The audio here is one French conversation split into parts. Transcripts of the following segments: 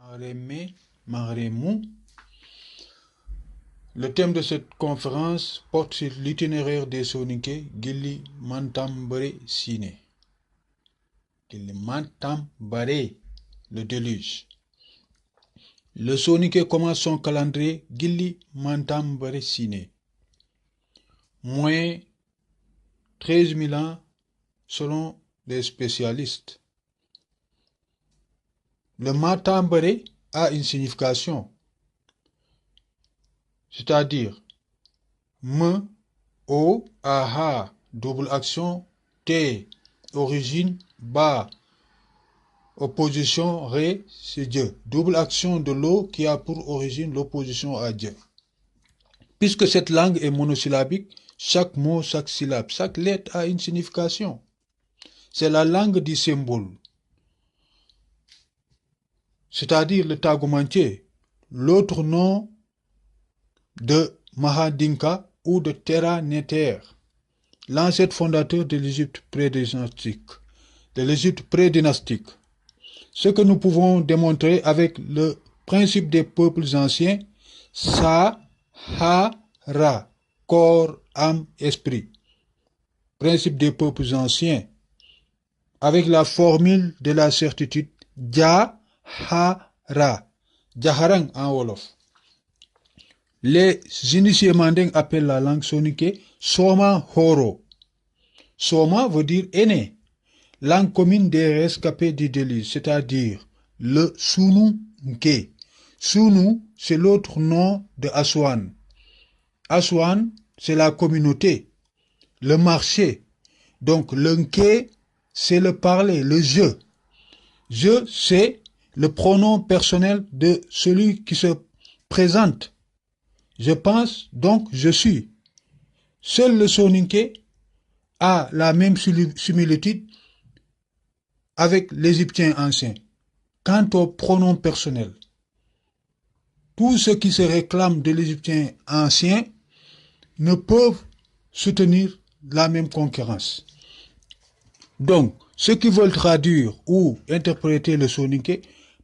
Maremé, Maremou. Le thème de cette conférence porte sur l'itinéraire des Soninké, Gili Mantambare Sine. Gili Mantambare, le déluge. Le Soninké commence son calendrier Gili Mantambare Sine. Moins 13 000 ans selon les spécialistes. Le Mantambare a une signification, c'est-à-dire me, o, aha, double action, t, origine, ba, opposition, ré, c'est Dieu. Double action de l'eau qui a pour origine l'opposition à Dieu. Puisque cette langue est monosyllabique, chaque mot, chaque syllabe, chaque lettre a une signification. C'est la langue du symbole, c'est-à-dire le tagomantier, l'autre nom de Mahadinka ou de Terra Neter, l'ancêtre fondateur de l'Égypte prédynastique, Ce que nous pouvons démontrer avec le principe des peuples anciens, Sa, Ha, Ra, corps, âme, esprit. Principe des peuples anciens, avec la formule de la certitude, Ja, Ha, Ra, Jaharang en Wolof. Les initiés mandingues appellent la langue soninké Soma Horo. Soma veut dire aîné, langue commune des rescapés du déluge, c'est-à-dire le Sunu Nke. Sunu, c'est l'autre nom de Aswan. Aswan, c'est la communauté, le marché. Donc le Nke, c'est le parler, le je. Je, c'est le pronom personnel de celui qui se présente. Je pense, donc je suis. Seul le Soninké a la même similitude avec l'Égyptien ancien. Quant au pronom personnel, tous ceux qui se réclament de l'Égyptien ancien ne peuvent soutenir la même concurrence. Donc, ceux qui veulent traduire ou interpréter le Soninké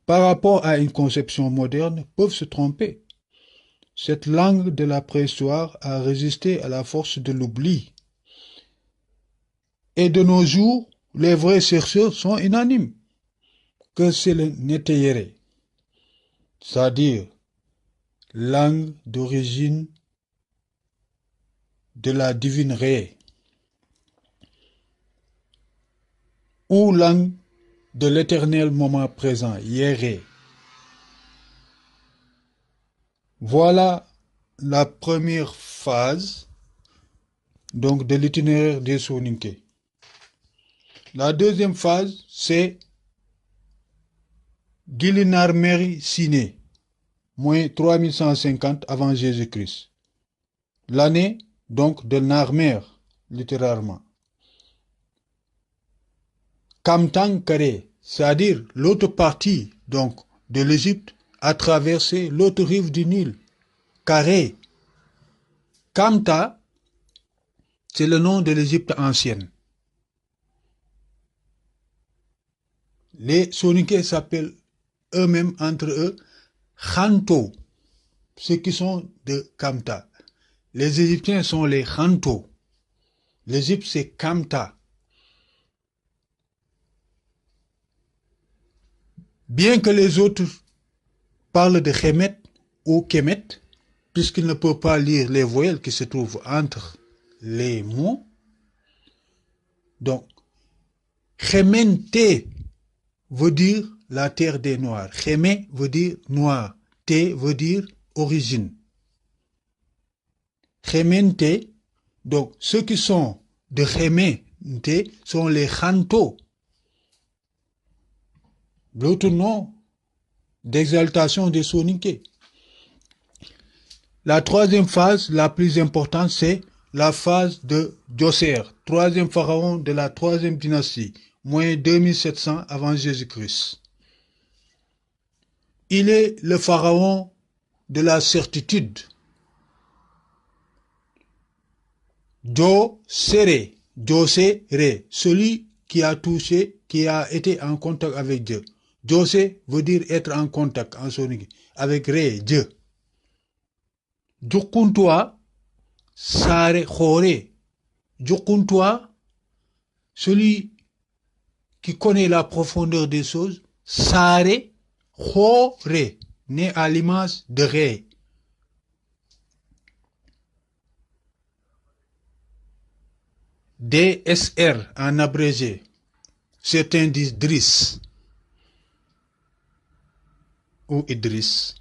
par rapport à une conception moderne peuvent se tromper. Cette langue de la préhistoire a résisté à la force de l'oubli. Et de nos jours, les vrais chercheurs sont unanimes que c'est le Neteyere, c'est-à-dire langue d'origine de la divine Ré, ou langue de l'éternel moment présent, Yéré. Voilà la première phase donc de l'itinéraire des Soninké. La deuxième phase, c'est Gilinarmeri Sine, moins 3150 avant Jésus-Christ. L'année, donc, de Narmer, littéralement. Kamtang Kare, c'est-à-dire l'autre partie, donc, de l'Égypte, a traversé l'autre rive du Nil. Kare. Kamta, c'est le nom de l'Égypte ancienne. Les Soninké s'appellent eux-mêmes entre eux Khanto, ceux qui sont de Kamta. Les Égyptiens sont les Khanto. L'Égypte c'est Kamta. Bien que les autres parlent de Kemet ou Kemet, puisqu'ils ne peuvent pas lire les voyelles qui se trouvent entre les mots, donc Kemente veut dire la terre des Noirs. Khemé veut dire noir. Te veut dire origine. Khemente, donc ceux qui sont de Khemente sont les Khanto. L'autre nom d'exaltation des Soninké. La troisième phase, la plus importante, c'est la phase de Djoser, troisième pharaon de la troisième dynastie, moins 2700 avant Jésus-Christ. Il est le pharaon de la certitude. Djosere, celui qui a touché, qui a été en contact avec Dieu. Jose veut dire être en contact en soninké avec Ré, Dieu. Jukuntua, Sare, Khore. Jukuntua, celui qui connaît la profondeur des choses, Sare, Khore, né à l'image de Ré. DSR en abrégé. Certains disent Driss ou Idriss.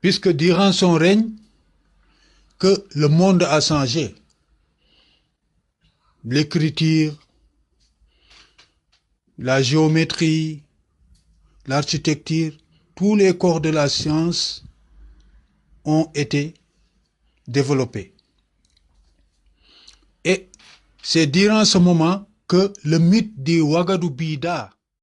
Puisque durant son règne, que le monde a changé. L'écriture, la géométrie, l'architecture, tous les corps de la science ont été développés. Et c'est durant ce moment que le mythe du Ouagadougou Bida